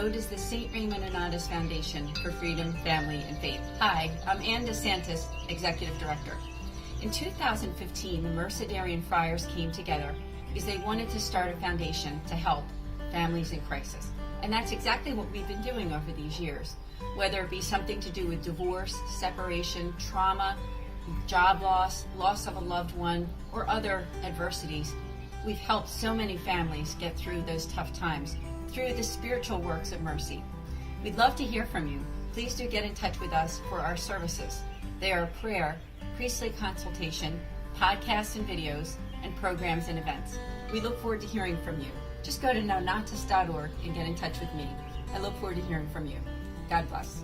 so does the St. Raymond Annatis Foundation for Freedom, Family, and Faith. Hi, I'm Anne DeSantis, Executive Director. In 2015, the Mercedarian Friars came together because they wanted to start a foundation to help families in crisis. And that's exactly what we've been doing over these years, whether it be something to do with divorce, separation, trauma, job loss, loss of a loved one, or other adversities. We've helped so many families get through those tough times through the spiritual works of mercy. We'd love to hear from you. Please do get in touch with us for our services. They are prayer, priestly consultation, podcasts and videos, and programs and events. We look forward to hearing from you. Just go to nonotus.org and get in touch with me. I look forward to hearing from you. God bless.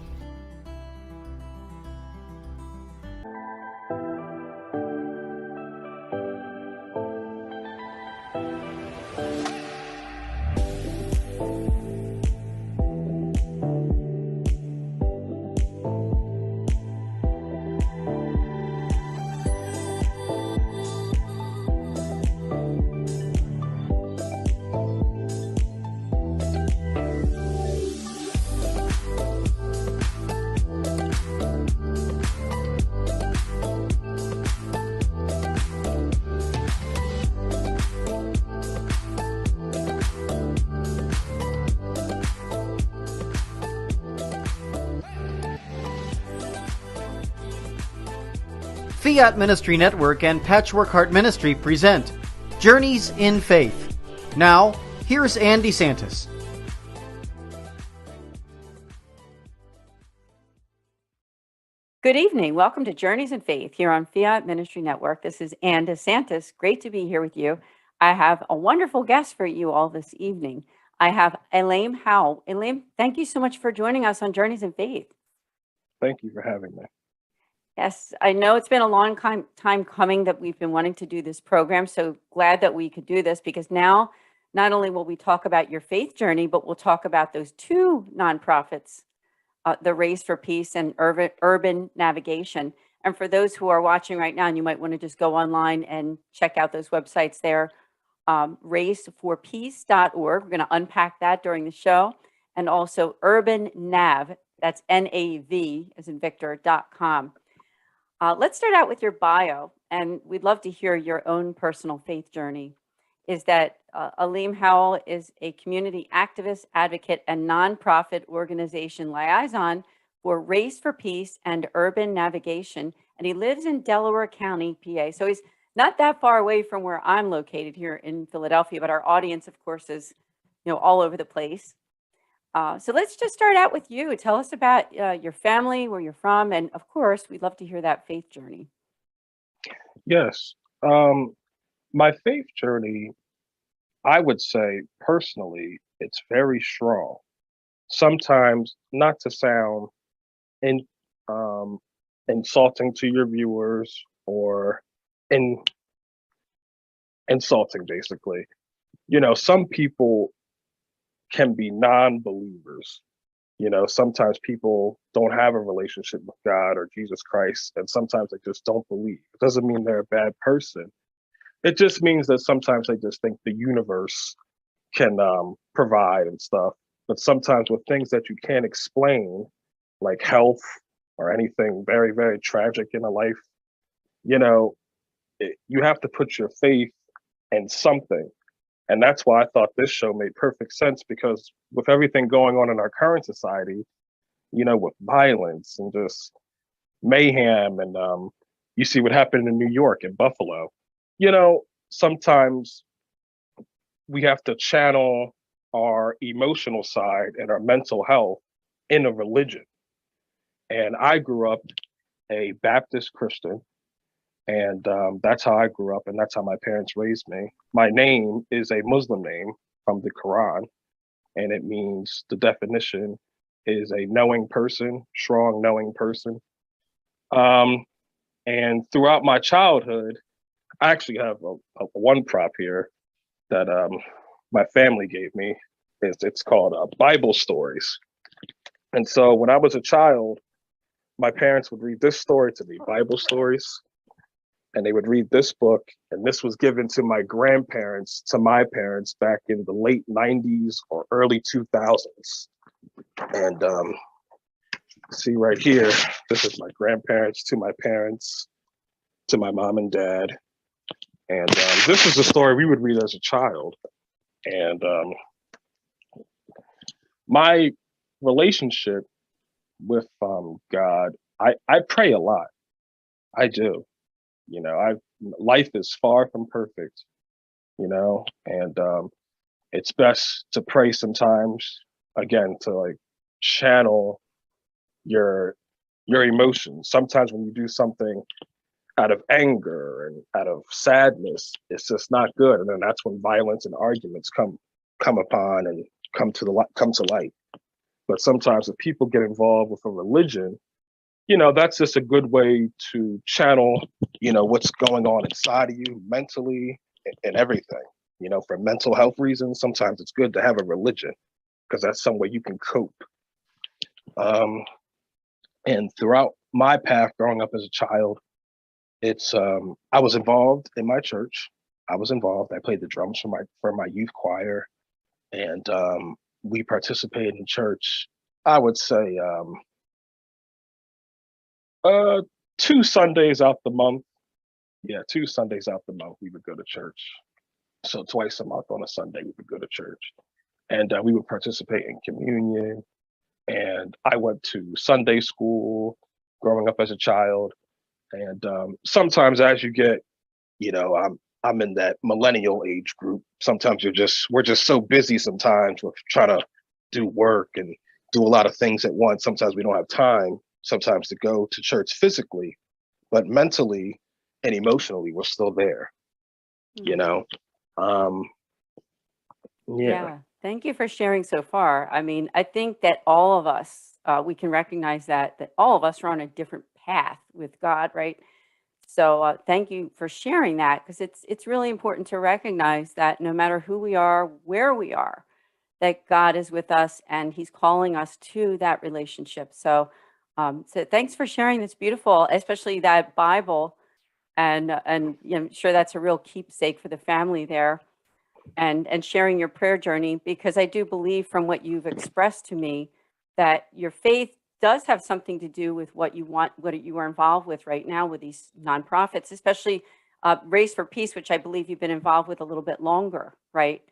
Fiat Ministry Network and Patchwork Heart Ministry present Journeys in Faith. Now, here's Anne DeSantis. Good evening. Welcome to Journeys in Faith here on Fiat Ministry Network. This is Anne DeSantis. Great to be here with you. I have a wonderful guest for you all this evening. I have Alim Howell. Alim, thank you so much for joining us on Journeys in Faith. Thank you for having me. Yes, I know it's been a long time coming that we've been wanting to do this program. So glad that we could do this, because now not only will we talk about your faith journey, but we'll talk about those two nonprofits, the Race for Peace and Urban Navigation. And for those who are watching right now, and you might want to just go online and check out those websites there, raceforpeace.org. We're going to unpack that during the show. And also Urban Nav, that's NAV as in Victor.com. Let's start out with your bio, and we'd love to hear your own personal faith journey. Is that Alim Howell is a community activist, advocate, and nonprofit organization liaison for Race for Peace and Urban Navigation, and he lives in Delaware County, PA. So he's not that far away from where I'm located here in Philadelphia, but our audience, of course, is all over the place. So let's just start out with you. Tell us about your family, where you're from, and of course, we'd love to hear that faith journey. Yes. My faith journey, I would say personally, it's very strong. Sometimes, not to sound insulting to your viewers or insulting, basically. Some people can be non-believers. Sometimes people don't have a relationship with God or Jesus Christ, and sometimes they just don't believe. It doesn't mean they're a bad person. It just means that sometimes they just think the universe can provide and stuff. But sometimes with things that you can't explain, like health or anything very, very tragic in a life, you have to put your faith in something. And that's why I thought this show made perfect sense, because with everything going on in our current society, with violence and just mayhem, and you see what happened in New York and Buffalo, sometimes we have to channel our emotional side and our mental health in a religion. And I grew up a Baptist Christian. And that's how I grew up, and that's how my parents raised me. My name is a Muslim name from the Quran, and it means, the definition is a knowing person, strong knowing person. And throughout my childhood, I actually have a one prop here that my family gave me. It's called Bible Stories. And so when I was a child, my parents would read this story to me, Bible Stories. And they would read this book, and this was given to my grandparents, to my parents back in the late 90s or early 2000s. And see right here, this is my grandparents to my parents, to my mom and dad. And this is a story we would read as a child. And my relationship with God, I pray a lot. I do. You know, life is far from perfect, you know, and it's best to pray sometimes, again, to like channel your emotions. Sometimes when you do something out of anger and out of sadness, it's just not good. And then that's when violence and arguments come upon and come to light. But sometimes if people get involved with a religion, you know, that's just a good way to channel, you know, what's going on inside of you mentally and everything. You know, for mental health reasons, sometimes it's good to have a religion because that's some way you can cope. And throughout my path growing up as a child, it's I was involved in my church. I was involved. I played the drums for my youth choir, and we participated in church. I would say 2 Sundays out the month. Yeah, 2 Sundays out the month we would go to church. So twice a month on a Sunday we would go to church, and we would participate in communion. And I went to Sunday school growing up as a child. And sometimes as you get, you know, I'm in that millennial age group. Sometimes we're just so busy sometimes with trying to do work and do a lot of things at once. Sometimes we don't have time sometimes to go to church physically, but mentally and emotionally we're still there, you know. Yeah. Thank you for sharing so far. I mean, I think that all of us, we can recognize that all of us are on a different path with God, right? So thank you for sharing that, because it's really important to recognize that no matter who we are, where we are, that God is with us and He's calling us to that relationship. So thanks for sharing. That's beautiful, especially that Bible, and you know, I'm sure that's a real keepsake for the family there. And sharing your prayer journey, because I do believe from what you've expressed to me that your faith does have something to do with what you want, what you are involved with right now with these nonprofits, especially Race for Peace, which I believe you've been involved with a little bit longer, right?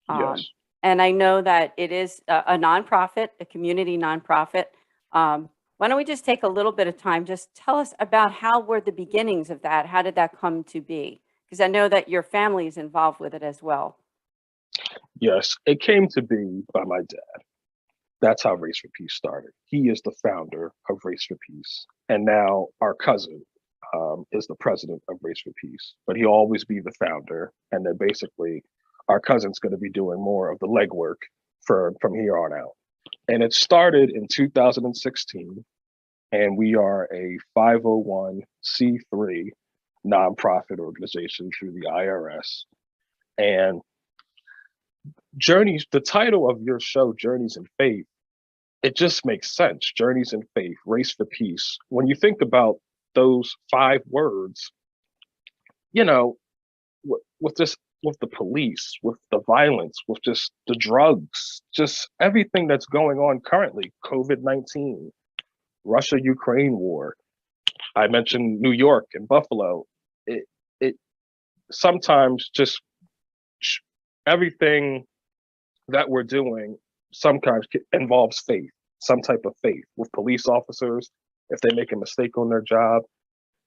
Yes. And I know that it is a nonprofit, a community nonprofit. Why don't we just take a little bit of time, just tell us about how were the beginnings of that? How did that come to be? Because I know that your family is involved with it as well. Yes, it came to be by my dad. That's how Race for Peace started. He is the founder of Race for Peace. And now our cousin is the president of Race for Peace, but he'll always be the founder. And then basically our cousin's going to be doing more of the legwork from here on out. And it started in 2016, and we are a 501c3 nonprofit organization through the IRS. And Journeys, the title of your show, Journeys in Faith, it just makes sense. Journeys in Faith, Race for Peace. When you think about those 5 words, you know, with the police, with the violence, with just the drugs, just everything that's going on currently, COVID-19, Russia-Ukraine war. I mentioned New York and Buffalo. It sometimes just everything that we're doing sometimes involves faith, some type of faith with police officers. If they make a mistake on their job,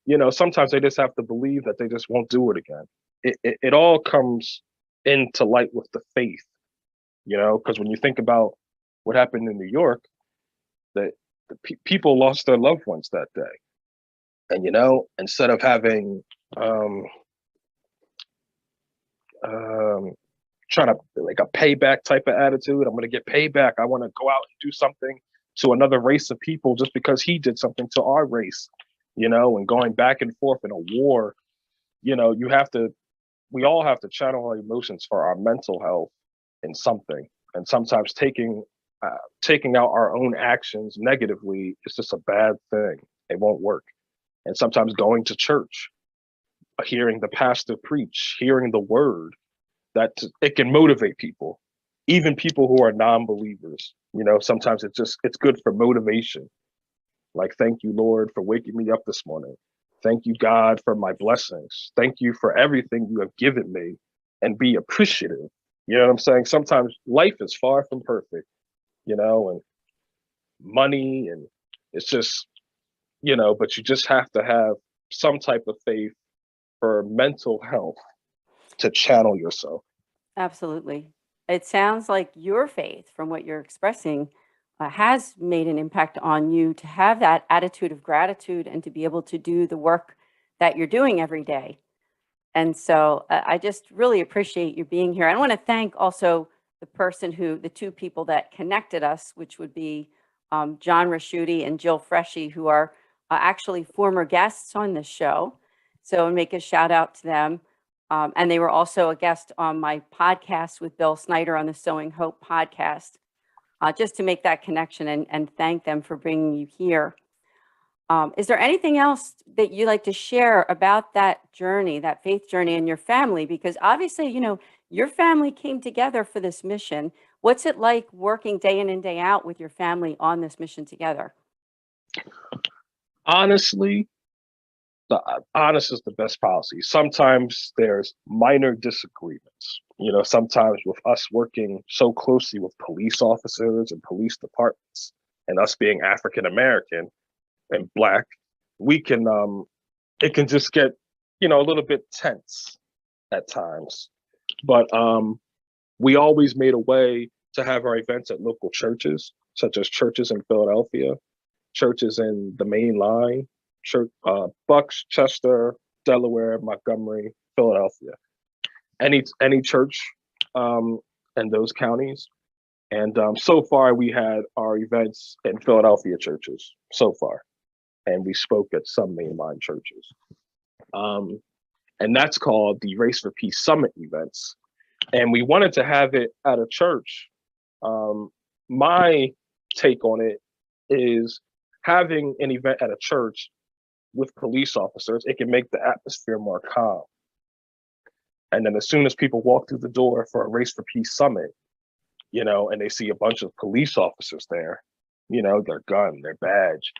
you know, sometimes they just have to believe that they just won't do it again. It all comes into light with the faith, you know, because when you think about what happened in New York, that people lost their loved ones that day. And, you know, instead of having, trying to like a payback type of attitude, I'm going to get payback, I want to go out and do something to another race of people just because he did something to our race, you know, and going back and forth in a war, you know, we all have to channel our emotions for our mental health in something. And sometimes taking out our own actions negatively is just a bad thing. It won't work. And sometimes going to church, hearing the pastor preach, hearing the word, that it can motivate people, even people who are non-believers. Sometimes it's good for motivation. Like, thank you, Lord, for waking me up this morning. Thank you, God, for my blessings. Thank you for everything you have given me, and be appreciative. You know what I'm saying? Sometimes life is far from perfect, and money, and it's just, but you just have to have some type of faith for mental health to channel yourself. Absolutely. It sounds like your faith, from what you're expressing, has made an impact on you to have that attitude of gratitude and to be able to do the work that you're doing every day. And so I just really appreciate you being here. I want to thank also the two people that connected us, which would be John Raschuti and Jill Freshy, who are actually former guests on this show. So make a shout out to them. And they were also a guest on my podcast with Bill Snyder on the Sowing Hope podcast, just to make that connection and thank them for bringing you here. Is there anything else that you'd like to share about that journey, that faith journey, and your family? Because obviously, your family came together for this mission. What's it like working day in and day out with your family on this mission together? Honestly, honest is the best policy. Sometimes there's minor disagreements. Sometimes with us working so closely with police officers and police departments, and us being African American and Black, we can it can just get a little bit tense at times. But we always made a way to have our events at local churches, such as churches in Philadelphia, churches in the main line, church, Bucks, Chester, Delaware, Montgomery, Philadelphia, any church in those counties. And so far, we had our events in Philadelphia churches so far, and we spoke at some mainline churches. And that's called the Race for Peace Summit events. And we wanted to have it at a church. My take on it is having an event at a church with police officers, it can make the atmosphere more calm. And then as soon as people walk through the door for a Race for Peace Summit, and they see a bunch of police officers there, their gun, their badge,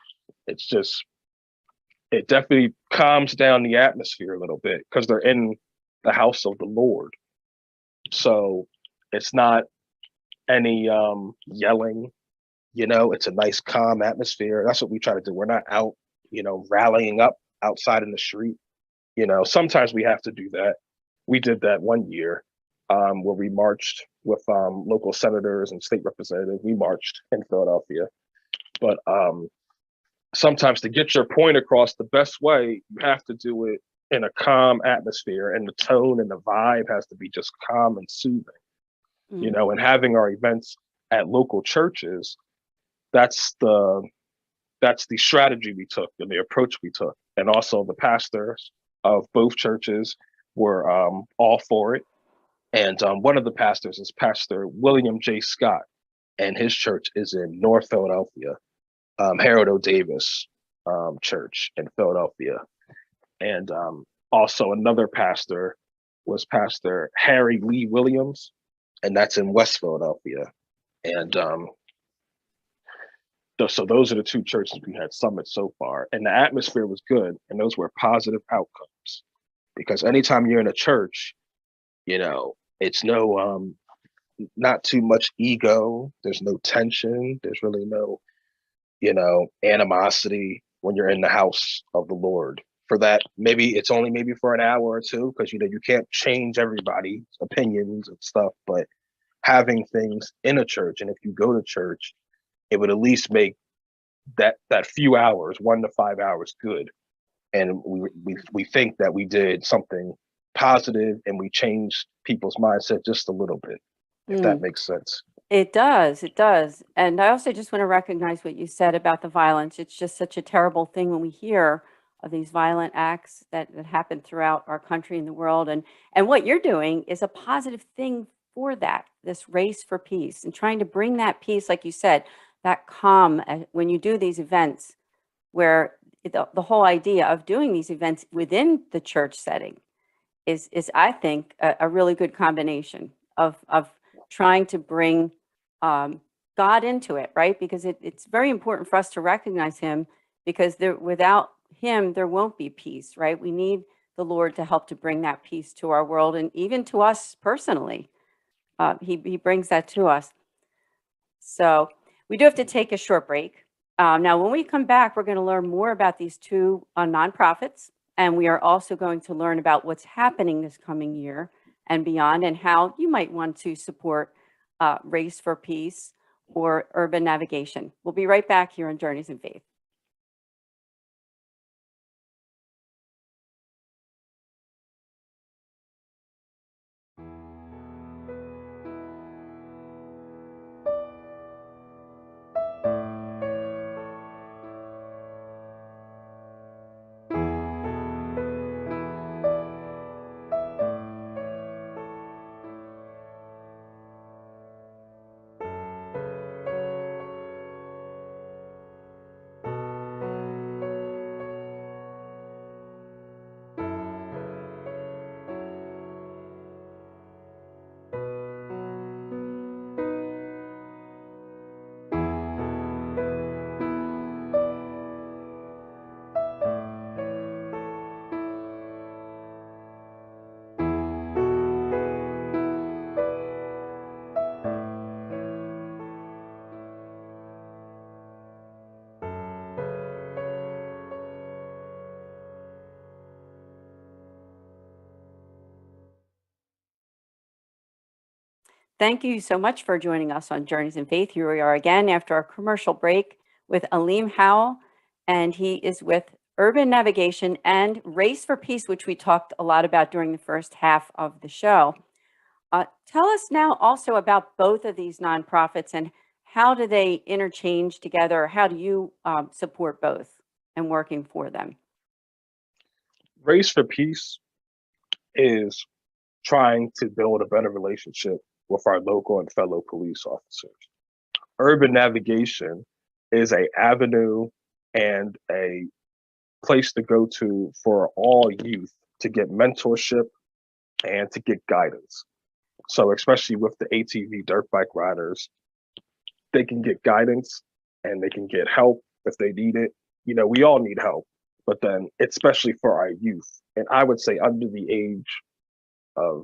it definitely calms down the atmosphere a little bit because they're in the house of the Lord. So it's not any yelling, it's a nice calm atmosphere. That's what we try to do. We're not out, rallying up outside in the street. Sometimes we have to do that. We did that one year where we marched with local senators and state representatives. We marched in Philadelphia. But sometimes to get your point across the best way, you have to do it in a calm atmosphere, and the tone and the vibe has to be just calm and soothing. And having our events at local churches, that's the strategy we took and the approach we took. And also the pastors of both churches were all for it. And one of the pastors is Pastor William J. Scott, and his church is in North Philadelphia, Harold O. Davis Church in Philadelphia. And also another pastor was Pastor Harry Lee Williams, and that's in West Philadelphia. And so those are the two churches we had summits so far, and the atmosphere was good, and those were positive outcomes. Because anytime you're in a church, it's not too much ego. There's no tension. There's really no, animosity when you're in the house of the Lord. For that, it's only for an hour or two, because you can't change everybody's opinions and stuff. But having things in a church, and if you go to church, it would at least make that few hours, 1 to 5 hours, good. And we think that we did something positive, and we changed people's mindset just a little bit, if that makes sense. It does. It does. And I also just want to recognize what you said about the violence. It's just such a terrible thing when we hear of these violent acts that happen throughout our country and the world. And what you're doing is a positive thing for that, this race for peace, and trying to bring that peace, like you said, that calm when you do these events, where the whole idea of doing these events within the church setting is I think, a really good combination of trying to bring God into it, right? Because it's very important for us to recognize him, because without him, there won't be peace, right? We need the Lord to help to bring that peace to our world and even to us personally. He brings that to us. So we do have to take a short break. Now, when we come back, we're going to learn more about these two nonprofits, and we are also going to learn about what's happening this coming year and beyond, and how you might want to support Race for Peace or Urban Navigation. We'll be right back here on Journeys in Faith. Thank you so much for joining us on Journeys in Faith. Here we are again after our commercial break with Alim Howell, and he is with Urban Navigation and Race for Peace, which we talked a lot about during the first half of the show. Tell us now also about both of these nonprofits, and how do they interchange together? How do you support both and working for them? Race for Peace is trying to build a better relationship with our local and fellow police officers. Urban Navigation is an avenue and a place to go to for all youth to get mentorship and to get guidance. So especially with the ATV dirt bike riders, they can get guidance and they can get help if they need it. You know, we all need help, but then especially for our youth, and I would say under the age of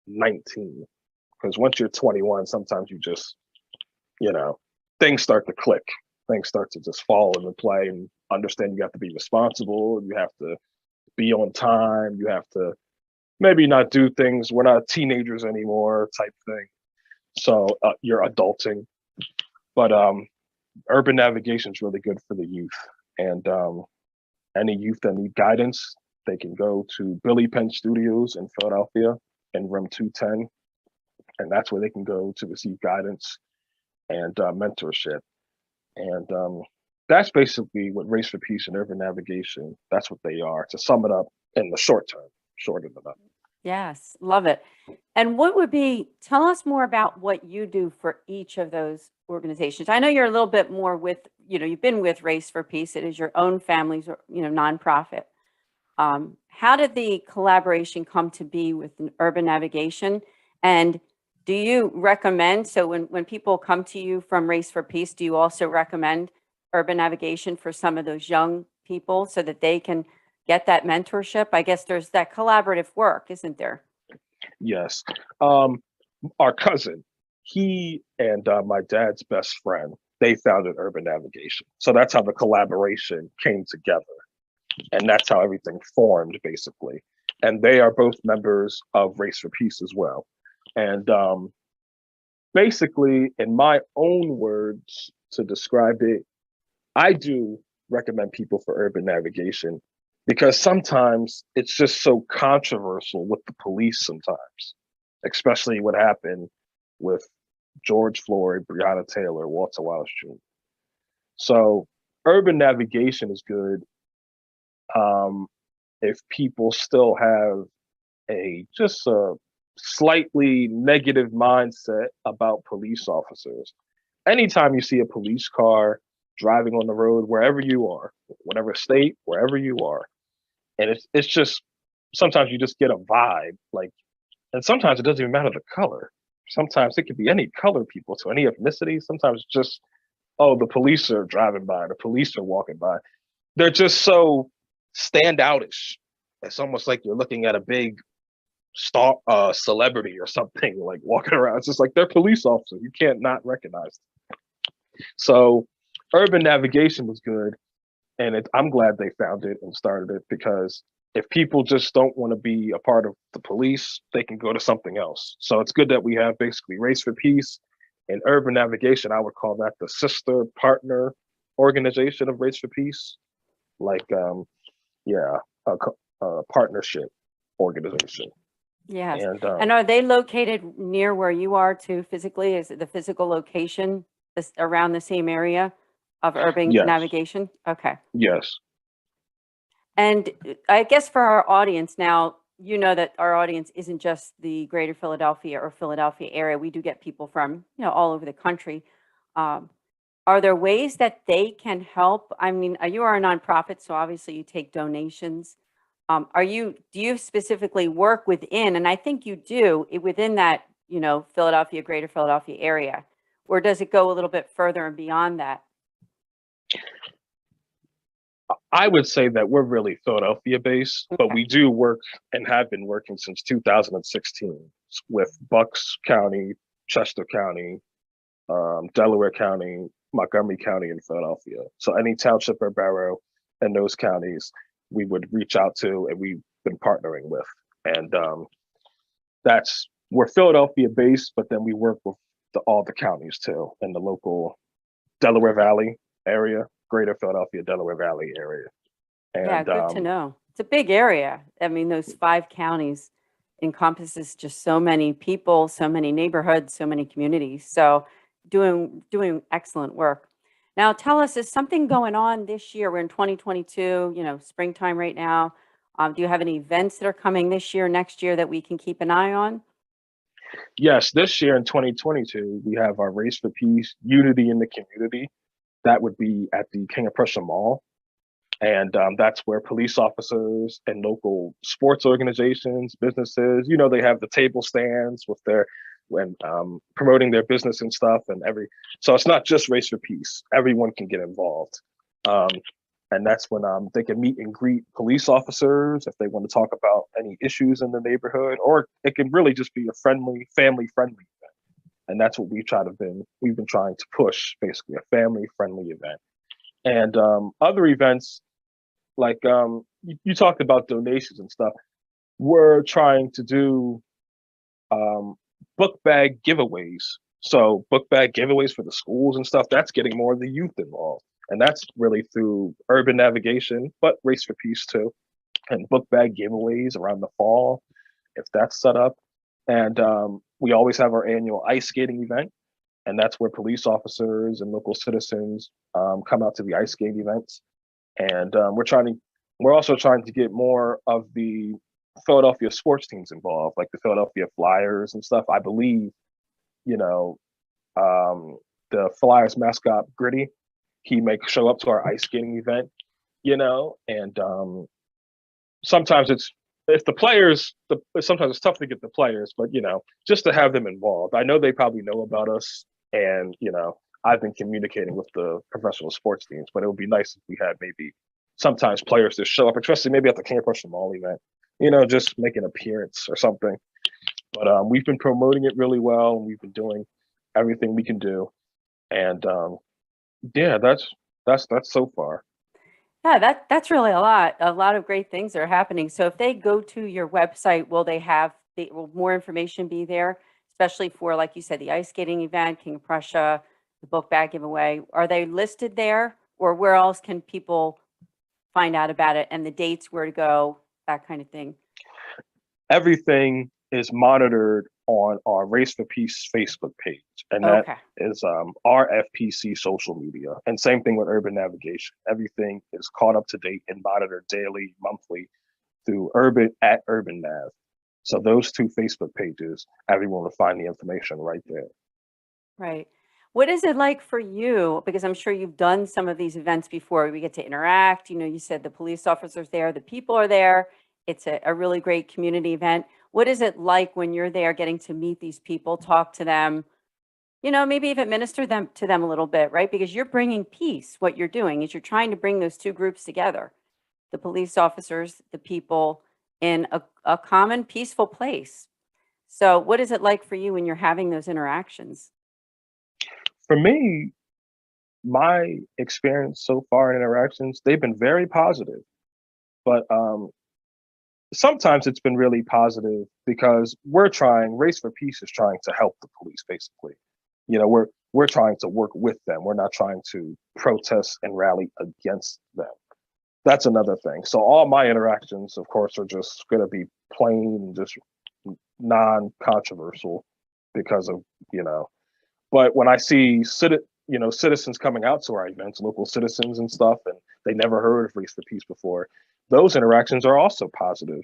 19, because once you're 21, sometimes you just, things start to click. Things start to just fall into play, and understand you have to be responsible. You have to be on time. You have to maybe not do things. We're not teenagers anymore type thing. So you're adulting. But Urban Navigation is really good for the youth. And any youth that need guidance, they can go to Billy Penn Studios in Philadelphia in room 210. And that's where they can go to receive guidance and mentorship. And that's basically what Race for Peace and Urban Navigation, that's what they are, to sum it up in the short term, shorten it up. Yes, love it. And tell us more about what you do for each of those organizations. I know you're a little bit more with, you've been with Race for Peace. It is your own family's, nonprofit. How did the collaboration come to be with Urban Navigation? And do you recommend, so when people come to you from Race for Peace, do you also recommend Urban Navigation for some of those young people so that they can get that mentorship? I guess there's that collaborative work, isn't there? Yes. Our cousin, he and my dad's best friend, they founded Urban Navigation. So that's how the collaboration came together. And that's how everything formed, basically. And they are both members of Race for Peace as well. And basically, in my own words to describe it, I do recommend people for Urban Navigation because sometimes it's just so controversial with the police sometimes, especially what happened with George Floyd, Breonna Taylor, Walter Wallace Jr. So Urban Navigation is good if people still have just a slightly negative mindset about police officers. Anytime you see a police car driving on the road, wherever you are, whatever state, wherever you are, and it's just, sometimes you just get a vibe, and sometimes it doesn't even matter the color. Sometimes it could be any color people to any ethnicity. Sometimes just, oh, the police are driving by, the police are walking by. They're just so standoutish. It's almost like you're looking at a big star celebrity or something like walking around. It's just like they're police officers. You can't not recognize them. So urban navigation was good. And I'm glad they found it and started it, because if people just don't want to be a part of the police, they can go to something else. So it's good that we have basically Race for Peace and urban navigation. I would call that the sister partner organization of Race for Peace. Like, yeah, a partnership organization. Yes. And are they located near where you are too physically? Is it the physical location around the same area of urban yes, navigation? Okay. yes, And I guess for our audience now, you know that our audience isn't just the greater Philadelphia or Philadelphia area. We do get people from, all over the country. Are there ways that they can help? I mean, you are a nonprofit, so obviously you take donations. Do you specifically work within, and I think you do, within that, Philadelphia, greater Philadelphia area, or does it go a little bit further and beyond that? I would say that we're really Philadelphia based, but Okay. we do work and have been working since 2016 with Bucks County, Chester County, Delaware County, Montgomery County, and Philadelphia. So any township or borough in those counties, we would reach out to and we've been partnering with. And we're Philadelphia based, but then we work with all the counties too, in the local Delaware Valley area, greater Philadelphia, Delaware Valley area. Yeah, And good to know. It's a big area. I mean, those 5 counties encompasses just so many people, so many neighborhoods, so many communities. So doing excellent work. Now tell us, is something going on this year? We're in 2022, springtime right now. Do you have any events that are coming this year, next year that we can keep an eye on? yes, this year in 2022, we have our Race for Peace, Unity in the Community. That would be at the King of Prussia Mall. And that's where police officers and local sports organizations, businesses, they have the table stands with when promoting their business and stuff, so it's not just Race for Peace. Everyone can get involved. And that's when they can meet and greet police officers if they want to talk about any issues in the neighborhood, or it can really just be a friendly, family-friendly event. And that's what we've been trying to push, basically a family-friendly event. And other events, like you talked about donations and stuff. We're trying to do book bag giveaways. So book bag giveaways for the schools and stuff, that's getting more of the youth involved. And that's really through urban navigation, but Race for Peace too. And book bag giveaways around the fall, if that's set up. And we always have our annual ice skating event. And that's where police officers and local citizens come out to the ice skating events. And we're also trying to get more of the Philadelphia sports teams involved, like the Philadelphia Flyers and stuff. I believe, the Flyers mascot Gritty, he may show up to our ice skating event, and sometimes sometimes it's tough to get the players, but just to have them involved. I know they probably know about us, and I've been communicating with the professional sports teams, but it would be nice if we had maybe sometimes players to show up, especially maybe at the King of Prussia Mall event, just make an appearance or something. But we've been promoting it really well, and we've been doing everything we can do. And yeah, that's so far. Yeah, that's really a lot. A lot of great things are happening. So if they go to your website, will more information be there, especially for, like you said, the ice skating event, King of Prussia, the book bag giveaway? Are they listed there, or where else can people find out about it, and the dates, where to go, that kind of thing? Everything is monitored on our Race for Peace Facebook page, and that is RFPC social media. And same thing with urban navigation. Everything is caught up to date and monitored daily, monthly through at Urban Nav. So those 2 Facebook pages, everyone will find the information right there. Right. What is it like for you? Because I'm sure you've done some of these events before. We get to interact. You said the police officers there, the people are there. It's a really great community event. What is it like when you're there getting to meet these people, talk to them, maybe even minister to them a little bit, right? Because you're bringing peace. What you're doing is you're trying to bring those two groups together, the police officers, the people, in a common, peaceful place. So what is it like for you when you're having those interactions? For me, my experience so far in interactions, they've been very positive. But sometimes it's been really positive because Race for Peace is trying to help the police, basically. We're trying to work with them. We're not trying to protest and rally against them. That's another thing. So all my interactions, of course, are just going to be plain, just non-controversial because of, but when I see citizens coming out to our events, local citizens and stuff, and they never heard of Race for Peace before, those interactions are also positive,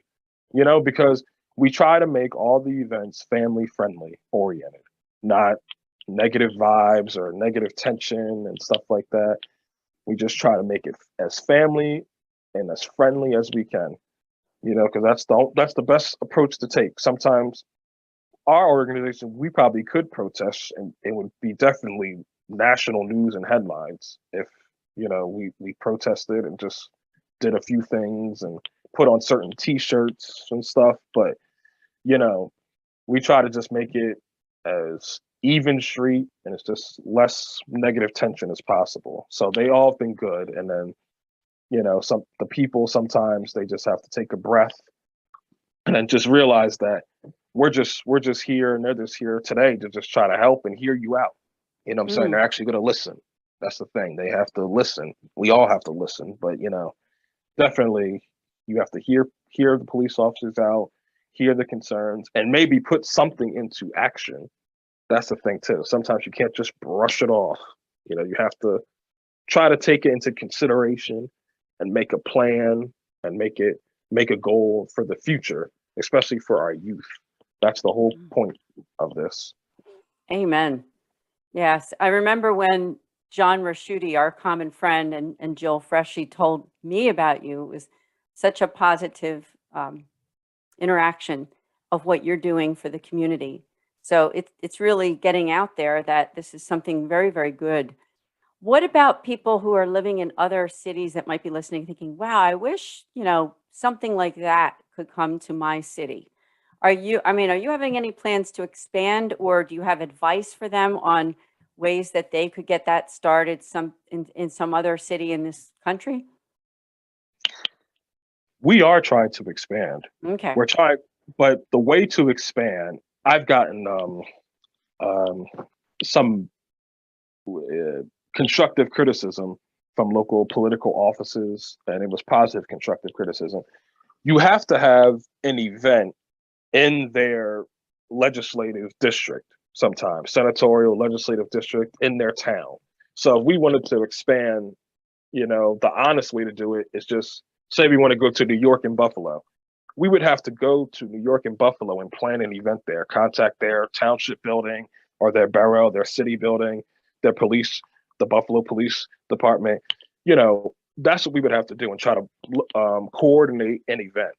because we try to make all the events family friendly oriented, not negative vibes or negative tension and stuff like that. We just try to make it as family and as friendly as we can, because that's the best approach to take. Sometimes our organization, we probably could protest and it would be definitely national news and headlines if, we protested and just did a few things and put on certain t-shirts and stuff. But, we try to just make it as even street and it's just less negative tension as possible. So they all have been good. And then, the people, sometimes they just have to take a breath and then just realize that we're just here and they're just here today to just try to help and hear you out. You know what I'm saying? They're actually going to listen. That's the thing. They have to listen. We all have to listen, but definitely you have to hear the police officers out, hear the concerns, and maybe put something into action. That's the thing too. Sometimes you can't just brush it off. You have to try to take it into consideration and make a plan and make a goal for the future, especially for our youth. That's the whole point of this. Amen. Yes. I remember when John Raschuti, our common friend, and Jill Freshy told me about you. It was such a positive interaction of what you're doing for the community. So it's really getting out there that this is something very, very good. What about people who are living in other cities that might be listening, thinking, wow, I wish, something like that could come to my city? Are you having any plans to expand, or do you have advice for them on ways that they could get that started in some other city in this country? We are trying to expand. Okay. We're trying, but the way to expand, I've gotten some constructive criticism from local political offices, and it was positive constructive criticism. You have to have an event in their legislative district, sometimes senatorial legislative district in their town. So if we wanted to expand, the honest way to do it is just say we want to go to New York and Buffalo. We would have to go to New York and Buffalo and plan an event there, contact their township building or their borough, their city building, their police, the Buffalo Police Department. That's what we would have to do and try to coordinate an event.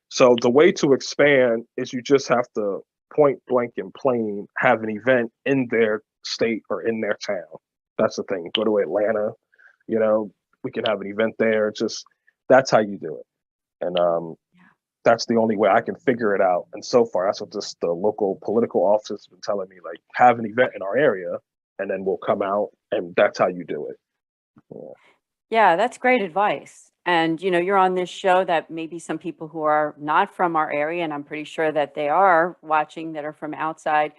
So the way to expand is you just have to point blank and plain have an event in their state or in their town. That's the thing. Go to Atlanta, we can have an event there. That's how you do it. And that's the only way I can figure it out. And so far, that's what just the local political office has been telling me, like, have an event in our area and then we'll come out, and that's how you do it. Yeah, that's great advice. And, you're on this show that maybe some people who are not from our area, and I'm pretty sure that they are watching that are from outside,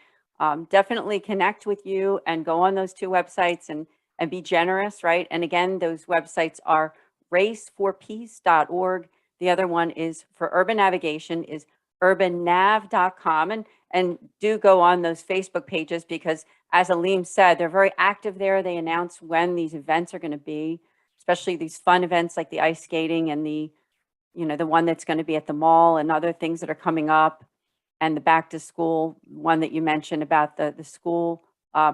definitely connect with you and go on those two websites and be generous, right? And again, those websites are raceforpeace.org. The other one is for urban navigation is urbannav.com. And do go on those Facebook pages because, as Alim said, they're very active there. They announce when these events are going to be, especially these fun events like the ice skating and the one that's going to be at the mall and other things that are coming up, and the back to school one that you mentioned about the school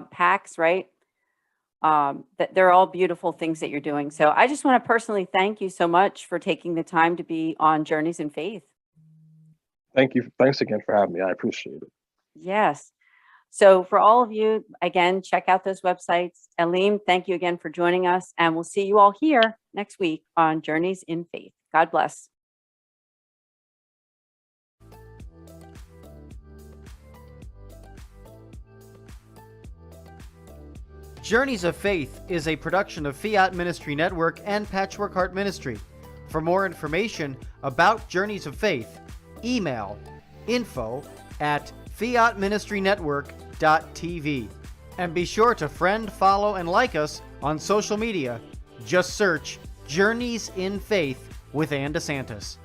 packs, right? That they're all beautiful things that you're doing. So I just want to personally thank you so much for taking the time to be on Journeys in Faith. Thank you. Thanks again for having me. I appreciate it. Yes. So for all of you, again, check out those websites. Alim, thank you again for joining us, and we'll see you all here next week on Journeys in Faith. God bless. Journeys of Faith is a production of Fiat Ministry Network and Patchwork Heart Ministry. For more information about Journeys of Faith, email info@fiatministrynetwork.tv. And be sure to friend, follow, and like us on social media. Just search Journeys in Faith with Anne DeSantis.